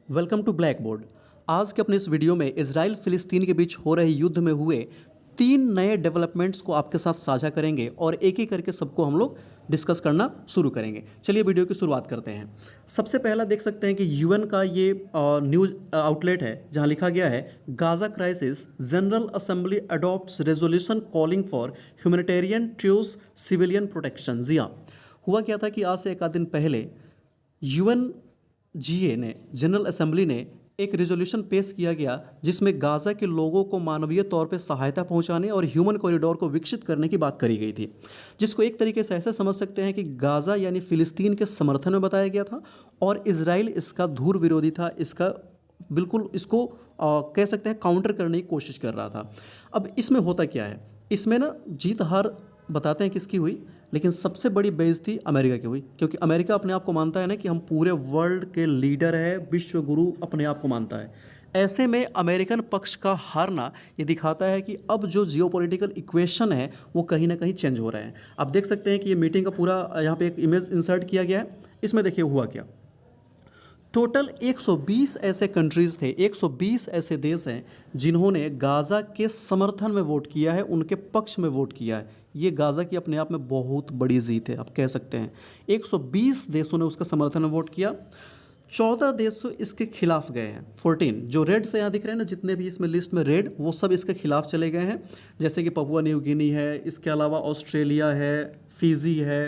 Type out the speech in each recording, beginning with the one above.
Welcome to black board. आज के अपने इस वीडियो में इजराइल फिलिस्तीन के बीच हो रहे युद्ध में हुए 3 नए डेवलपमेंट्स को आपके साथ साझा करेंगे और एक एक करके सबको हम लोग डिस्कस करना शुरू करेंगे। चलिए वीडियो की शुरुआत करते हैं। सबसे पहला देख सकते हैं कि यूएन का ये न्यूज़ आउटलेट है जहां लिखा गया है Gaza crisis general assembly adopts resolution calling for humanitarian truce civilian protection. जी हाँ, हुआ क्या था कि आज से एक आध दिन पहले यूएन जीए ने जनरल असेंबली ने एक रेजोल्यूशन पेश किया गया जिसमें गाज़ा के लोगों को मानवीय तौर पर सहायता पहुंचाने और ह्यूमन कॉरिडोर को विकसित करने की बात करी गई थी, जिसको एक तरीके से ऐसे समझ सकते हैं कि गाज़ा यानी फ़िलिस्तीन के समर्थन में बताया गया था और इजराइल इसका धुर विरोधी था, इसका बिल्कुल इसको कह सकते हैं काउंटर करने की कोशिश कर रहा था। अब इसमें होता क्या है, इसमें ना जीत हार बताते हैं किसकी हुई, लेकिन सबसे बड़ी बेइज्जती अमेरिका की हुई, क्योंकि अमेरिका अपने आप को मानता है ना कि हम पूरे वर्ल्ड के लीडर है, विश्व गुरु अपने आप को मानता है। ऐसे में अमेरिकन पक्ष का हारना ये दिखाता है कि अब जो जियोपॉलिटिकल इक्वेशन है वो कहीं ना कहीं चेंज हो रहे हैं। आप देख सकते हैं कि ये मीटिंग का पूरा यहाँ पे एक इमेज इंसर्ट किया गया है। इसमें देखिए हुआ क्या, टोटल 120 ऐसे कंट्रीज़ थे, 120 ऐसे देश हैं जिन्होंने गाज़ा के समर्थन में वोट किया है, उनके पक्ष में वोट किया है। ये गाज़ा की अपने आप में बहुत बड़ी जीत है, आप कह सकते हैं। 120 देशों ने उसका समर्थन में वोट किया, 14 देश इसके खिलाफ गए हैं। 14 जो रेड से यहाँ दिख रहे हैं ना, जितने भी इसमें लिस्ट में रेड, वो सब इसके खिलाफ चले गए हैं। जैसे कि पपुआ न्यू गिनी है, इसके अलावा ऑस्ट्रेलिया है, फिजी है,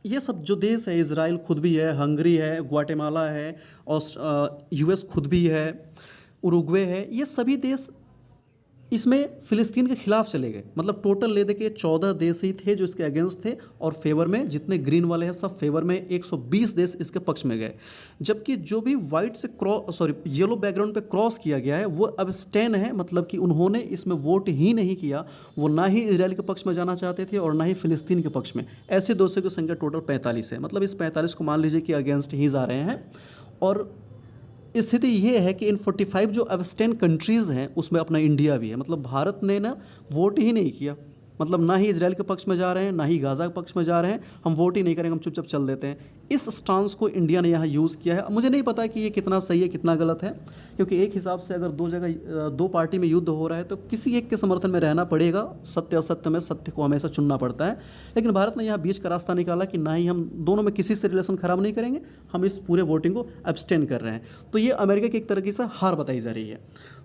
ये सब जो देश है, इजराइल खुद भी है, हंगरी है, ग्वाटेमाला है, और यूएस खुद भी है, उरुग्वे है, ये सभी देश इसमें फ़िलिस्तीन के खिलाफ चले गए। मतलब टोटल ले दे के 14 देश ही थे जो इसके अगेंस्ट थे, और फेवर में जितने ग्रीन वाले हैं सब फेवर में, 120 देश इसके पक्ष में गए। जबकि जो भी वाइट से येलो बैकग्राउंड पे क्रॉस किया गया है वो अब्सटेन है, मतलब कि उन्होंने इसमें वोट ही नहीं किया। वो ना ही इसराइल के पक्ष में जाना चाहते थे और ना ही फ़िलिस्तीन के पक्ष में। ऐसे दोषों की संख्या टोटल 45 है। मतलब इस 45 को मान लीजिए कि अगेंस्ट ही जा रहे हैं। और स्थिति ये है कि इन 45 जो अब्सटेन कंट्रीज़ हैं उसमें अपना इंडिया भी है। मतलब भारत ने ना वोट ही नहीं किया, मतलब ना ही इजराइल के पक्ष में जा रहे हैं ना ही गाज़ा के पक्ष में जा रहे हैं। हम वोट ही नहीं करेंगे, हम चुपचाप चल देते हैं। इस स्टांस को इंडिया ने यहाँ यूज़ किया है। मुझे नहीं पता कि ये कितना सही है कितना गलत है, क्योंकि एक हिसाब से अगर दो जगह दो पार्टी में युद्ध हो रहा है तो किसी एक के समर्थन में रहना पड़ेगा। सत्य असत्य में सत्य को हमेशा चुनना पड़ता है। लेकिन भारत ने यहाँ बीच का रास्ता निकाला कि ना ही हम दोनों में किसी से रिलेशन ख़राब नहीं करेंगे, हम इस पूरे वोटिंग को एब्सटेन कर रहे हैं। तो ये अमेरिका की एक तरीके से हार बताई जा रही है।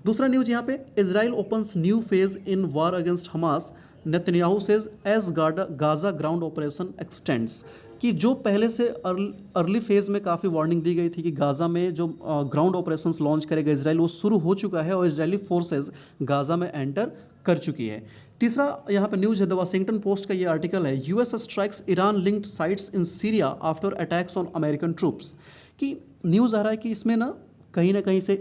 दूसरा न्यूज़ यहाँ पे, Israel opens new phase in war against Hamas, Netanyahu says as Gaza ground operation extends. कि जो पहले से अर्ली फेज़ में काफ़ी वार्निंग दी गई थी कि गाज़ा में जो ग्राउंड ऑपरेशंस लॉन्च करेगा इजराइल, वो शुरू हो चुका है और इजरायली फोर्सेस गाज़ा में एंटर कर चुकी है। तीसरा यहाँ पे न्यूज़ है, द वाशिंगटन पोस्ट का ये आर्टिकल है, US strikes Iran linked sites in Syria after attacks on American troops. कि न्यूज़ आ रहा है कि इसमें ना कहीं से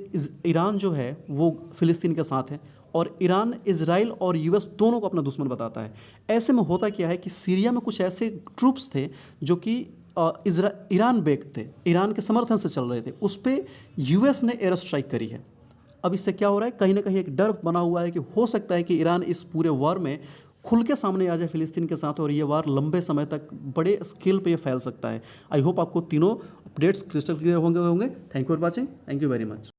ईरान जो है वो फ़िलिस्तीन के साथ है और ईरान इजराइल और यूएस दोनों को अपना दुश्मन बताता है। ऐसे में होता क्या है कि सीरिया में कुछ ऐसे ट्रूप्स थे जो कि ईरान बेक्ड थे, ईरान के समर्थन से चल रहे थे, उस पर यूएस ने एयर स्ट्राइक करी है। अब इससे क्या हो रहा है, कहीं ना कहीं एक डर बना हुआ है कि हो सकता है कि ईरान इस पूरे वार में खुल के सामने आ जाए फिलिस्तीन के साथ और ये वार लंबे समय तक बड़े स्केल पे फैल सकता है। आई होप आपको तीनों अपडेट्स क्रिस्टल क्लियर होंगे। Thank you for watching, thank you very much.